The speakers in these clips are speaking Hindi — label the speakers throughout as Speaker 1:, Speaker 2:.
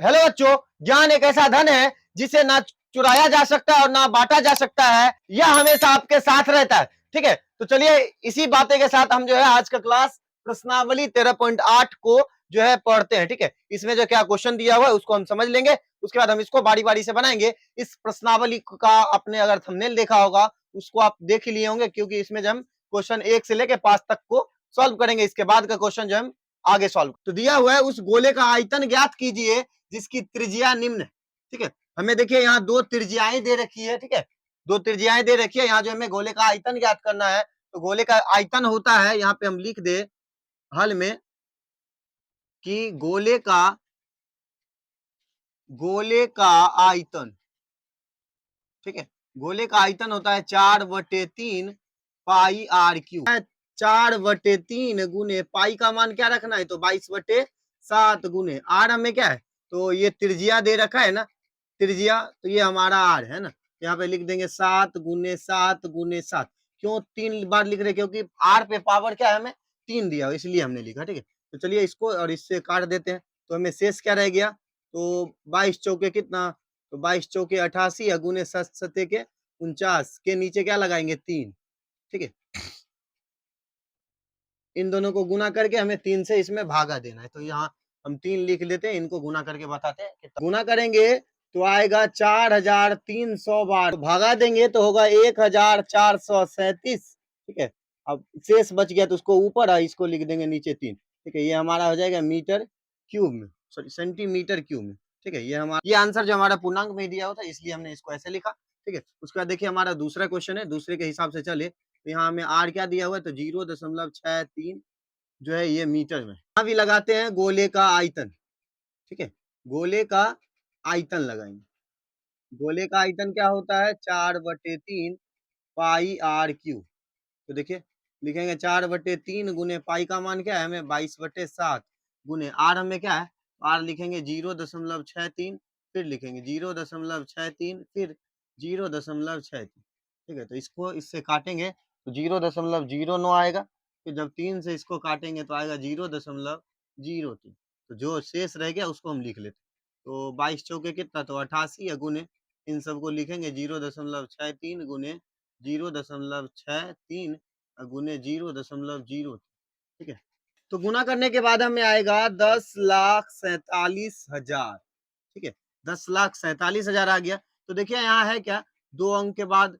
Speaker 1: हेलो बच्चों, ज्ञान एक ऐसा धन है जिसे ना चुराया जा सकता है और ना बांटा जा सकता है। यह हमेशा आपके साथ रहता है। ठीक है, तो चलिए इसी बातें के साथ हम जो है आज का क्लास प्रश्नावली 13.8 को जो है पढ़ते हैं। ठीक है, इसमें जो क्या क्वेश्चन दिया हुआ है उसको हम समझ लेंगे, उसके बाद हम इसको बारी बारी से बनाएंगे। इस प्रश्नावली का आपने अगर थंबनेल देखा होगा उसको आप देख ही लिए होंगे, क्योंकि इसमें जो हम क्वेश्चन 1 से लेकर 5 तक को सॉल्व करेंगे। इसके बाद का क्वेश्चन जो हम आगे सॉल्व तो दिया हुआ है, उस गोले का आयतन ज्ञात कीजिए जिसकी त्रिज्या निम्न है। ठीक है, हमें देखिए यहाँ दो त्रिज्याएं दे रखी है। ठीक है, दो त्रिज्याएं दे रखी है। यहाँ जो हमें गोले का आयतन ज्ञात करना है, तो गोले का आयतन होता है, यहाँ पे हम लिख दे हल में कि गोले का आयतन, ठीक है, गोले का आयतन होता है 4/3 पाई आर क्यू। 4/3 गुने पाई का मान क्या रखना है, तो 22/7 गुने आर हमें क्या है, तो ये त्रिज्या दे रखा है ना, त्रिज्या, तो ये हमारा आर है ना। यहाँ पे लिख देंगे 7 गुने 7 गुने 7। क्यों 3 बार लिख रहे, क्योंकि आर पे पावर क्या है, हमें 3 दिया, इसलिए हमने लिखा। ठीक है, तो चलिए इसको और इससे काट देते हैं, तो हमें शेष क्या रह गया, तो 22 चौके कितना, तो 22 चौके 88 गुने 7 सत्ते के 49 के नीचे क्या लगाएंगे 3। ठीक है, इन दोनों को गुना करके हमें 3 से इसमें भागा देना है, तो यहाँ हम 3 लिख लेते हैं, इनको गुना करके बताते हैं कितना गुना करेंगे, तो आएगा 4300 बार, भागा देंगे तो होगा 1437। ठीक है, अब शेष बच गया तो उसको ऊपर है, इसको लिख देंगे नीचे 3। ठीक है, ये हमारा हो जाएगा मीटर क्यूब में, सॉरी सेंटीमीटर क्यूब में। ठीक है, ये आंसर जो हमारा पूर्णांक में दिया होता है, इसलिए हमने इसको ऐसे लिखा। ठीक है, उसके बाद देखिए हमारा दूसरा क्वेश्चन है, दूसरे के हिसाब से चले तो यहाँ हमें आर क्या दिया हुआ है, तो 0.63 जो है ये मीटर में। यहाँ भी लगाते हैं गोले का आयतन। ठीक है, गोले का आयतन लगाएंगे। गोले का आयतन क्या होता है, 4/3 पाई आर क्यू। तो देखिए लिखेंगे 4/3 गुने पाई का मान क्या है हमें 22/7 गुने आर हमें क्या है, आर लिखेंगे 0.63, फिर लिखेंगे 0.63, फिर 0.63। ठीक है, तो इसको इससे काटेंगे तो 0.09 आएगा, फिर जब 3 से इसको काटेंगे तो आएगा 0.03। तो जो शेष रह गया उसको हम लिख लेते, तो 22 चौके कितना, तो 88 या गुने इन सबको लिखेंगे 0.63 गुने 0.63 गुने 0.0। ठीक है, तो गुना करने के बाद हमें आएगा 10,47,000। ठीक है, 10,47,000 आ गया। तो देखिए यहाँ है क्या, 2 अंक के बाद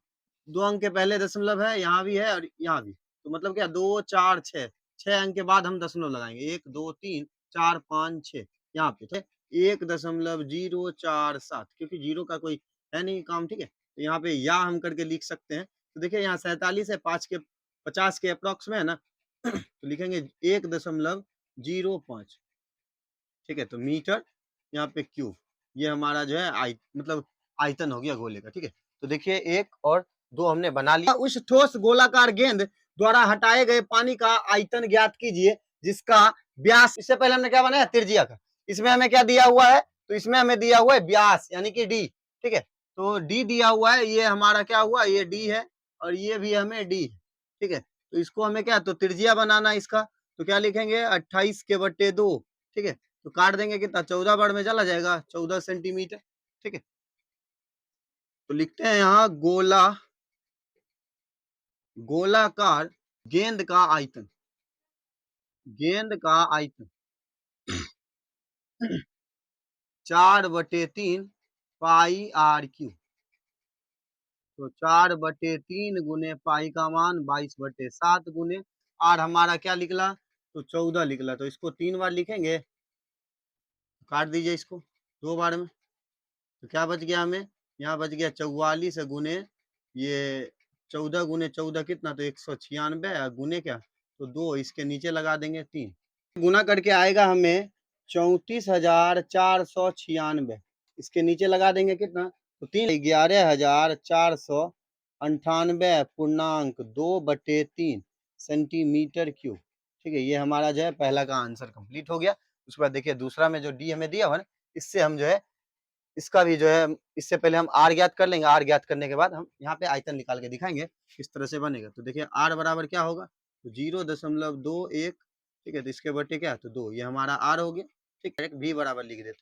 Speaker 1: 2 अंक के पहले दशमलव है, यहाँ भी है और यहाँ भी, तो मतलब क्या 2 4 6, 6 अंक के बाद हम दशमलव लगाएंगे, 1 2 3 4 5 6 यहाँ पे। ठीक है, 1.047, क्योंकि जीरो का कोई है नहीं काम। ठीक है, तो यहाँ पे या हम करके लिख सकते हैं। तो देखिए यहाँ 47 है, 50 के अप्रोक्स में है ना, तो लिखेंगे 1.05। ठीक है, तो मीटर यहाँ पे क्यूब, ये हमारा जो है मतलब आयतन हो गया गोले का। ठीक है, तो देखिए 1 और 2 हमने बना लिया। उस ठोस गोलाकार गेंद द्वारा हटाए गए पानी का आयतन ज्ञात कीजिए जिसका व्यास, इससे पहले हमने क्या बनाया त्रिज्या का, इसमें हमें क्या दिया हुआ है, तो इसमें हमें दिया हुआ है व्यास यानी कि डी। ठीक है, तो डी दिया हुआ है, ये हमारा क्या हुआ, ये डी है और ये भी हमें डी है। ठीक है, तो इसको हमें क्या, तो त्रिज्या बनाना इसका, तो क्या लिखेंगे 28/2। ठीक है, तो काट देंगे कितना, 14 बार में चला जाएगा 14 सेंटीमीटर। ठीक है, तो लिखते हैं यहाँ गोलाकार गेंद का आयतन, गेंद का आयतन 4/3 पाई आर क्यू। तो 4/3 गुने पाई का मान 22/7 गुने आर हमारा क्या निकला, तो 14 निकला। तो इसको 3 बार लिखेंगे, काट दीजिए इसको 2 बार में, तो क्या बच गया हमें, यहाँ बच गया 44 गुने ये 14 गुने 14 कितना, तो 196 गुने क्या, तो 2 इसके नीचे लगा देंगे 3, गुना करके आएगा हमें 34,496। इसके नीचे लगा देंगे कितना, तो 11,498.2/3 सेंटीमीटर क्यूब। ठीक है, ये हमारा जो है पहला का आंसर कंप्लीट हो गया। उसके बाद देखिए दूसरा में जो डी हमें दिया हुआ है, इससे हम जो है इसका भी जो है, इससे पहले हम आर ज्ञात कर लेंगे, आर ज्ञात करने के बाद हम यहाँ पे आयतन निकाल के दिखाएंगे किस तरह से बनेगा। तो देखिए आर बराबर क्या होगा, तो 0.21। ठीक है, तो इसके बटे क्या, तो 2, ये हमारा आर हो गया। ठीक है, भी बराबर लिख देते,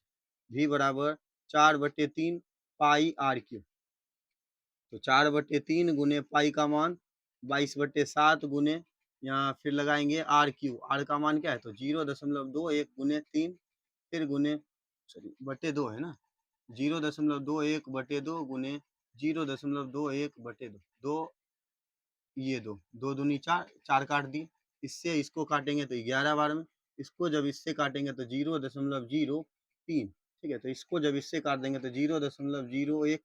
Speaker 1: v बराबर 4/3 पाई r क्यूब। तो 4/3 गुने पाई का मान 22/7 गुने यहाँ फिर लगाएंगे आर क्यू, आर का मान क्या है तो 0.21 गुने 3 फिर गुने सॉरी बटे 2 है ना, 0.21/2 गुने 0.21/2 दो, ये दो दूनी चार, चार काट दी, इससे इसको काटेंगे तो 11 बार में, इसको जब इससे काटेंगे तो 0.03, ठीक है। तो इसको जब इससे काट देंगे तो 0.01,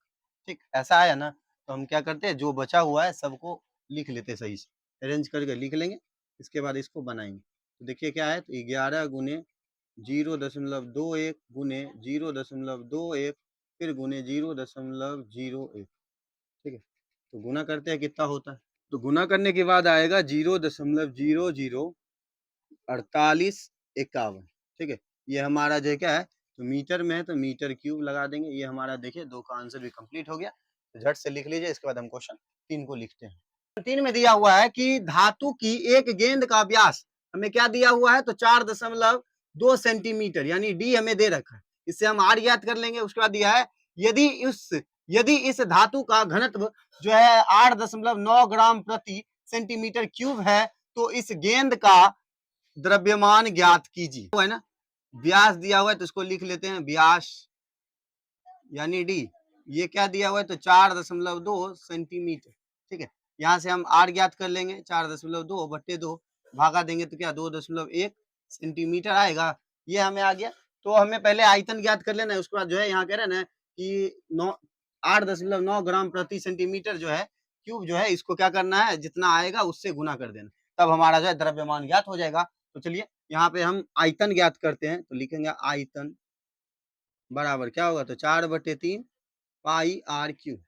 Speaker 1: ठीक ऐसा आया ना। तो हम क्या करते हैं, जो बचा हुआ है सबको लिख लेते सही से, अरेंज करके लिख लेंगे, इसके बाद इसको बनाएंगे। तो देखिए क्या है, तो 11 गुने 0.21 गुने 0.21 फिर गुने 0.01, ठीक है। तो गुना करते हैं कितना होता है, तो गुना करने के बाद आएगा 0.004851, ठीक है। ये हमारा जो क्या है, तो मीटर में है तो मीटर क्यूब लगा देंगे। ये हमारा देखिए 2 का आंसर भी कंप्लीट हो गया। तो झट से लिख लीजिए, इसके बाद हम क्वेश्चन 3 को लिखते हैं। 3 में दिया हुआ है कि धातु की एक गेंद का व्यास हमें क्या दिया हुआ है, तो 4.2 सेंटीमीटर यानी डी हमें दे रखा है। इससे हम आर ज्ञात कर लेंगे। उसके बाद दिया है यदि इस धातु का घनत्व जो है 8.9 ग्राम प्रति सेंटीमीटर क्यूब है, तो इस गेंद का द्रव्यमान ज्ञात कीजिए, है ना। व्यास दिया हुआ है तो इसको लिख लेते हैं व्यास यानी डी। ये क्या दिया हुआ है, तो 4.2 सेंटीमीटर, ठीक है। यहाँ से हम आर ज्ञात कर लेंगे, 4.2/2 भागा देंगे तो क्या 2.1 सेंटीमीटर आएगा। ये हमें आ गया। तो हमें पहले आयतन ज्ञात कर लेना है। उसके बाद जो है यहाँ कह रहे हैं ना कि 8.9 ग्राम प्रति सेंटीमीटर जो है क्यूब जो है, इसको क्या करना है, जितना आएगा उससे गुना कर देना, तब हमारा जो है द्रव्यमान ज्ञात हो जाएगा। तो चलिए यहाँ पे हम आयतन ज्ञात करते हैं। तो लिखेंगे आयतन बराबर क्या होगा, तो 4/3 पाई आर क्यूब।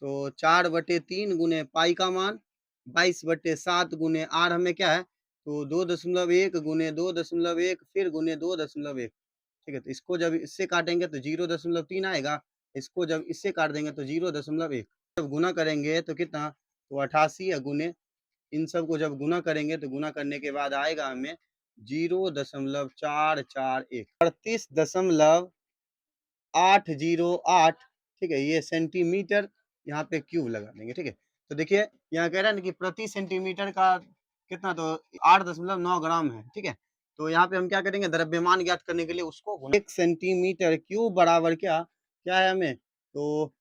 Speaker 1: तो 4/3 गुने पाई का मान 22/7 गुने आर हमें क्या है, तो 2.1 गुने 2.1 फिर गुने 2.1, ठीक है। तो इसको जब इससे काटेंगे तो 0.3 आएगा, इसको जब इससे काट देंगे तो 0.1, जब गुना करेंगे तो कितना, तो 88 गुने इन सब को जब गुना करेंगे तो गुना करने के बाद आएगा हमें 0.441, 38.808, ठीक है। ये सेंटीमीटर यहाँ पे क्यूब लगा देंगे, ठीक है। तो देखिए यहाँ कह रहा है ना कि प्रति सेंटीमीटर का कितना, तो 8.9 ग्राम है, ठीक है। तो यहाँ पे हम क्या करेंगे, द्रव्यमान ज्ञात करने के लिए उसको 1 सेंटीमीटर क्यूब बराबर क्या क्या है हमें, तो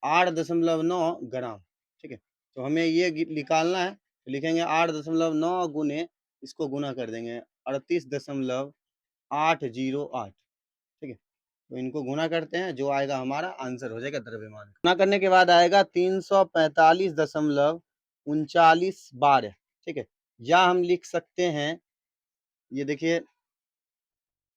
Speaker 1: 8.9 ग्राम, ठीक है। तो हमें ये निकालना है। तो लिखेंगे 8.9 गुने इसको गुना कर देंगे 38.808, ठीक है। तो इनको गुना करते हैं, जो आएगा हमारा आंसर हो जाएगा द्रव्यमान। गुना करने के बाद आएगा 345.39 बार, ठीक है। या हम लिख सकते हैं, ये देखिए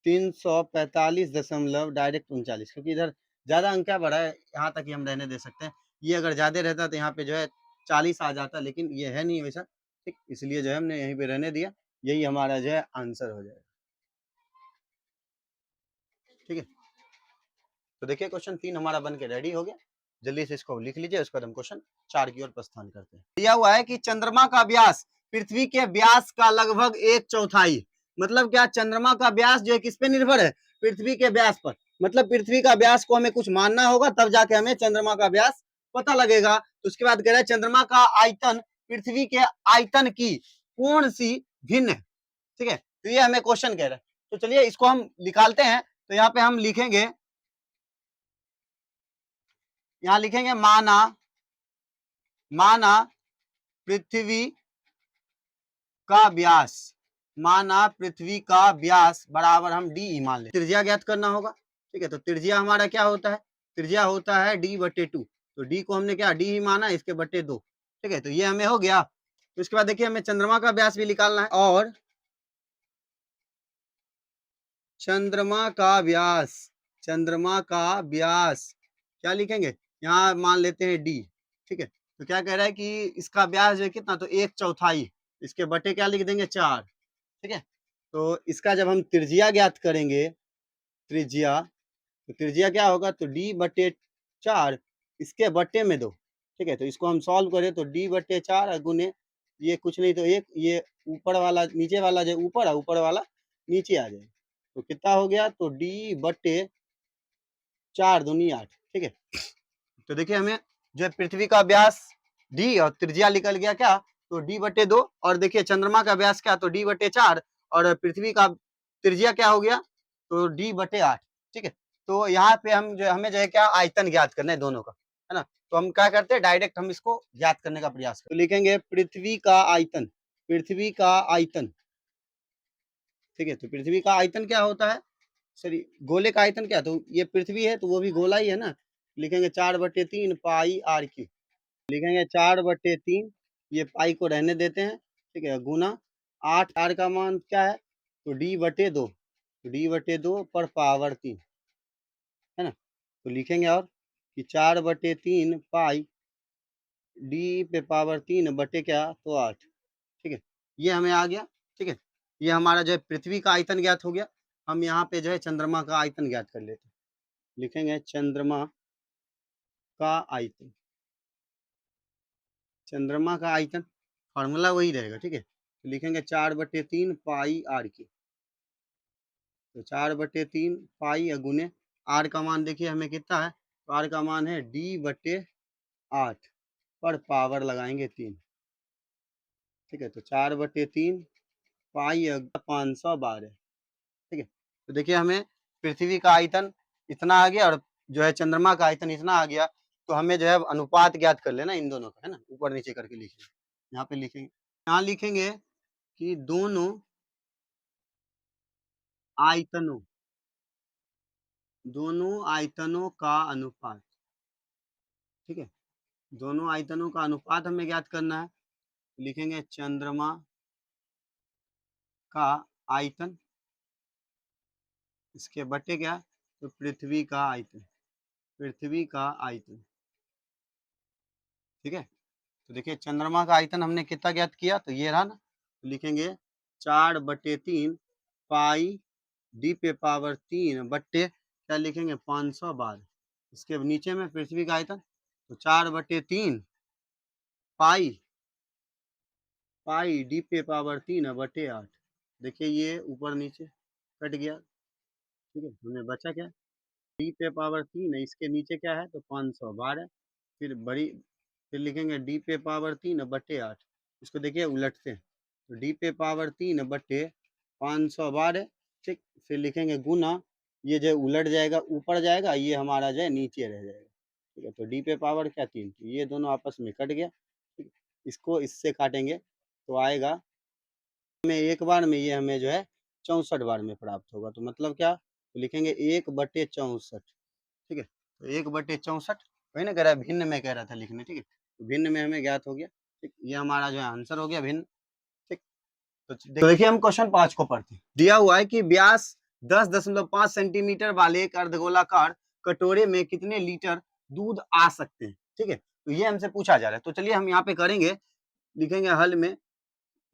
Speaker 1: 345 दशमलव डायरेक्ट 39, क्योंकि इधर ज्यादा अंक क्या बढ़ा है, यहाँ तक ही हम रहने दे सकते हैं। ये अगर ज्यादा रहता तो यहाँ पे जो है 40 आ जाता, लेकिन ये है नहीं वैसा, ठीक। इसलिए जो है हमने यहीं पे रहने दिया। यही हमारा जो है आंसर हो जाएगा, ठीक है। तो देखिए क्वेश्चन 3 हमारा बन के रेडी हो गया। जल्दी से इसको लिख लीजिए, उसके बाद हम क्वेश्चन 4 की ओर प्रस्थान करते हैं। दिया हुआ है कि चंद्रमा का व्यास पृथ्वी के व्यास का लगभग 1/4, मतलब क्या, चंद्रमा का व्यास जो है किस पे निर्भर है, पृथ्वी के व्यास पर। मतलब पृथ्वी का व्यास को हमें कुछ मानना होगा, तब जाके हमें चंद्रमा का व्यास पता लगेगा। तो उसके बाद कह रहा है चंद्रमा का आयतन पृथ्वी के आयतन की कौन सी भिन्न है, ठीक है। तो ये हमें क्वेश्चन कह रहा है। तो चलिए इसको हम निकालते हैं। तो यहाँ पे हम लिखेंगे, यहां लिखेंगे माना पृथ्वी का व्यास, माना पृथ्वी का व्यास बराबर हम डी मान लें। त्रिज्या ज्ञात करना होगा, ठीक है। तो त्रिज्या हमारा क्या होता है, त्रिज्या होता है d/2। तो d को हमने क्या डी ही माना, इसके बटे 2, ठीक है। तो ये हमें हो गया। तो इसके बाद देखिए हमें चंद्रमा का व्यास भी निकालना है, और चंद्रमा का व्यास क्या लिखेंगे, यहाँ मान लेते हैं डी, ठीक है। तो क्या कह रहा है कि इसका व्यास जो है कितना, तो 1/4, इसके बटे क्या लिख देंगे 4, ठीक है। तो इसका जब हम त्रिज्या ज्ञात करेंगे, त्रिज्या, तो त्रिज्या क्या होगा, तो d/4 इसके बटे में 2, ठीक है। तो इसको हम सॉल्व करें तो d/4 गुने ये कुछ नहीं तो 1, ये ऊपर वाला नीचे वाला जो ऊपर है, ऊपर वाला नीचे आ जाएगा, तो कितना हो गया, तो डी बटे 4 दूनी 8, ठीक है। तो देखिए हमें जो है पृथ्वी का व्यास डी और त्रिज्या निकल गया क्या, तो डी बटे 2, और देखिए चंद्रमा का व्यास क्या, तो डी बटे 4, और पृथ्वी का त्रिज्या क्या हो गया, तो डी बटे 8, ठीक है। तो यहाँ पे हम जो हमें जो है क्या आयतन ज्ञात करना है दोनों का, है ना। तो हम क्या करते हैं, डायरेक्ट हम इसको ज्ञात करने का प्रयास करते हैं। तो लिखेंगे पृथ्वी का आयतन, पृथ्वी का आयतन, ठीक है। तो पृथ्वी का आयतन क्या होता है, सॉरी गोले का आयतन क्या, तो ये पृथ्वी है तो वो भी गोला ही है ना। लिखेंगे 4/3 पाई आर क्यू, लिखेंगे 4/3, ये पाई को रहने देते हैं, ठीक है, गुना 8, आर का मान क्या है, तो डी बटे 2, डी बटे 2 पर पावर 3, है ना। तो लिखेंगे और कि 4/3 पाई डी पे पावर 3 बटे क्या, तो 8, ठीक है। ये हमें आ गया, ठीक है। ये हमारा जो है पृथ्वी का आयतन ज्ञात हो गया। हम यहाँ पे जो है चंद्रमा का आयतन ज्ञात कर लेते हैं। लिखेंगे चंद्रमा का आयतन, चंद्रमा का आयतन फॉर्मूला वही रहेगा, ठीक है। तो लिखेंगे 4/3 पाई आर की, तो 4/3 पाई गुने आर का मान देखिए हमें कितना है, तो आर का मान है डी बटे 8 पर पावर लगाएंगे 3, ठीक है। तो 4/3 पाई 512, ठीक है। तो देखिए हमें पृथ्वी का आयतन इतना आ गया और जो है चंद्रमा का आयतन इतना आ गया। तो हमें जो है अनुपात ज्ञात कर लेना इन दोनों का, है ना, ऊपर नीचे करके लिखेंगे। यहाँ पे लिखेंगे, यहाँ लिखेंगे कि दोनों आयतनों, दोनों आयतनों का अनुपात, ठीक है। दोनों आयतनों का अनुपात हमें ज्ञात करना है। लिखेंगे चंद्रमा का आयतन, इसके बटे क्या, तो पृथ्वी का आयतन, पृथ्वी का आयतन, ठीक है। तो देखिए चंद्रमा का आयतन हमने कितना ज्ञात किया, तो ये रहा ना। तो लिखेंगे 4/3 पाई डी पे पावर 3 बट्टे क्या लिखेंगे 512, इसके नीचे में पृथ्वी का आयतन, तो 4/3 पाई, पाई डी पे पावर 3 बटे 8। देखिए ये ऊपर नीचे कट गया, ठीक है। हमें बचा क्या, डी पे पावर 3 है, इसके नीचे क्या है, तो 512, फिर बड़ी, फिर लिखेंगे डी पे पावर 3 बटे 8, इसको देखिए उलटते हैं, तो डी पे पावर 3 बटे 512, ठीक। फिर लिखेंगे गुना, ये जो उलट जाएगा ऊपर जाएगा, ये हमारा जो है नीचे रह जाएगा, ठीक है। तो डी पे पावर क्या 3, तो ये दोनों आपस में कट गया, ठीक। इसको इससे काटेंगे तो आएगा में एक बार में, ये हमें जो है 64 बार में प्राप्त होगा। तो मतलब क्या, तो लिखेंगे 1/64, ठीक है। तो 1/64 वही ना कह रहा है, भिन्न में कह रहा था लिखने, ठीक है। तो भिन्न में हमें ज्ञात हो गया, ठीक। ये हमारा जो है आंसर हो गया भिन्न, ठीक। तो देखिए हम क्वेश्चन 5 को पढ़ते हैं। दिया हुआ है कि व्यास 10.5 सेंटीमीटर वाले एक अर्धगोलाकार कटोरे में कितने लीटर दूध आ सकते हैं, ठीक है। तो ये हमसे पूछा जा रहा है। तो चलिए हम यहाँ पे करेंगे, लिखेंगे हल में।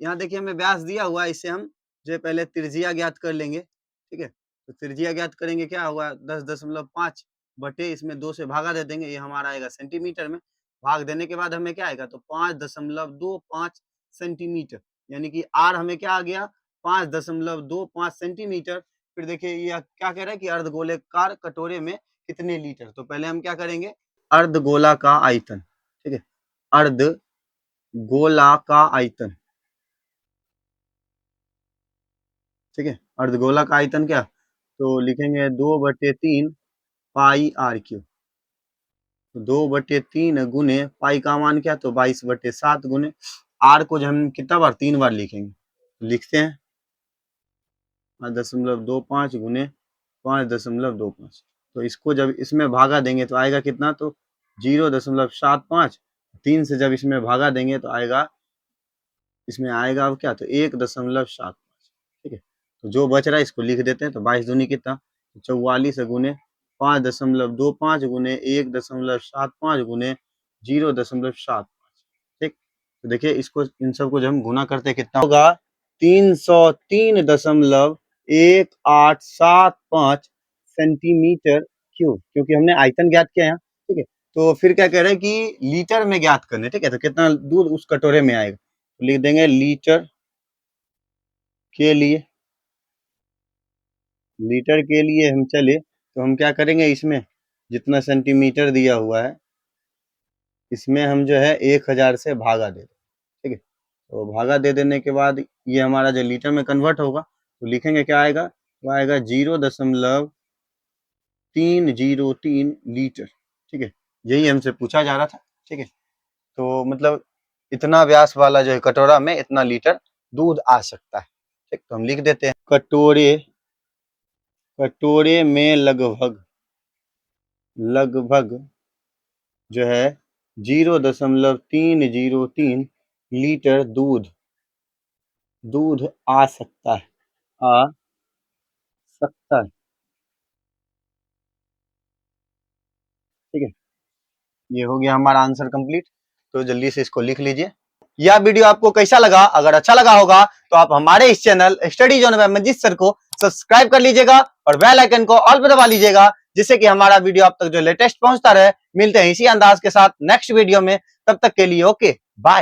Speaker 1: यहाँ देखिए हमें व्यास दिया हुआ है, इससे हम जो है पहले त्रिज्या ज्ञात कर लेंगे, ठीक है। तो त्रिज्या ज्ञात करेंगे, क्या होगा 10.5 बटे इसमें 2 से भागा दे देंगे, ये हमारा आएगा सेंटीमीटर में। भाग देने के बाद हमें क्या आएगा, तो 5.25 सेंटीमीटर, यानी कि आर हमें क्या आ गया 5.25 सेंटीमीटर। फिर देखिए ये क्या कह रहा है कि अर्धगोलाकार कटोरे में कितने लीटर। तो पहले हम क्या करेंगे, अर्धगोला का आयतन, ठीक है, अर्धगोला का आयतन, ठीक है। अर्धगोला का आयतन क्या, तो लिखेंगे 2/3 पाई आर क्यू, तो 2/3 गुने पाई का मान क्या, तो 22/7 गुने आर को जो हम कितना बार 3 बार लिखेंगे, लिखते हैं 5.25 गुने 5.25, तो इसको जब इसमें भागा देंगे तो आएगा कितना, तो 0.75, 3 से जब इसमें भागा देंगे तो आएगा, इसमें आएगा अब क्या, तो 1.75, ठीक है। तो जो बच रहा है इसको लिख देते हैं, तो 22 दूनी कितना, 44 गुने 5.25 गुने 1.75 गुने 0.75, ठीक। तो देखिए इसको इन सबको जब हम गुना करते हैं कितना होगा, 303.1875 सेंटीमीटर क्यूब, क्योंकि हमने आयतन ज्ञात किया है, ठीक है। तो फिर क्या कह रहे हैं कि लीटर में ज्ञात करने, ठीक है। तो कितना दूध उस कटोरे में आएगा, तो लिख देंगे लीटर के लिए, लीटर के लिए हम चले तो हम क्या करेंगे, इसमें जितना सेंटीमीटर दिया हुआ है इसमें हम जो है 1000 से भागा दे दें। ठीक है, तो भागा दे देने के बाद ये हमारा जो लीटर में कन्वर्ट होगा तो लिखेंगे क्या आएगा, वो आएगा 0.303 लीटर। ठीक है, यही हमसे पूछा जा रहा था। ठीक है, तो मतलब इतना व्यास वाला जो है कटोरा में इतना लीटर दूध आ सकता है। ठीक, तो हम लिख देते हैं कटोरे में लगभग जो है 0.303 लीटर दूध आ सकता है, आ सकता है। ठीक है, ये हो गया हमारा आंसर कंप्लीट। तो जल्दी से इसको लिख लीजिए। यह वीडियो आपको कैसा लगा? अगर अच्छा लगा होगा तो आप हमारे इस channel study zone by Manjeet sir को सब्सक्राइब कर लीजिएगा और बेल आइकन को ऑल पे दबा लीजिएगा, जिससे कि हमारा वीडियो आप तक जो लेटेस्ट पहुंचता रहे। मिलते हैं इसी अंदाज के साथ नेक्स्ट वीडियो में, तब तक के लिए ओके बाय।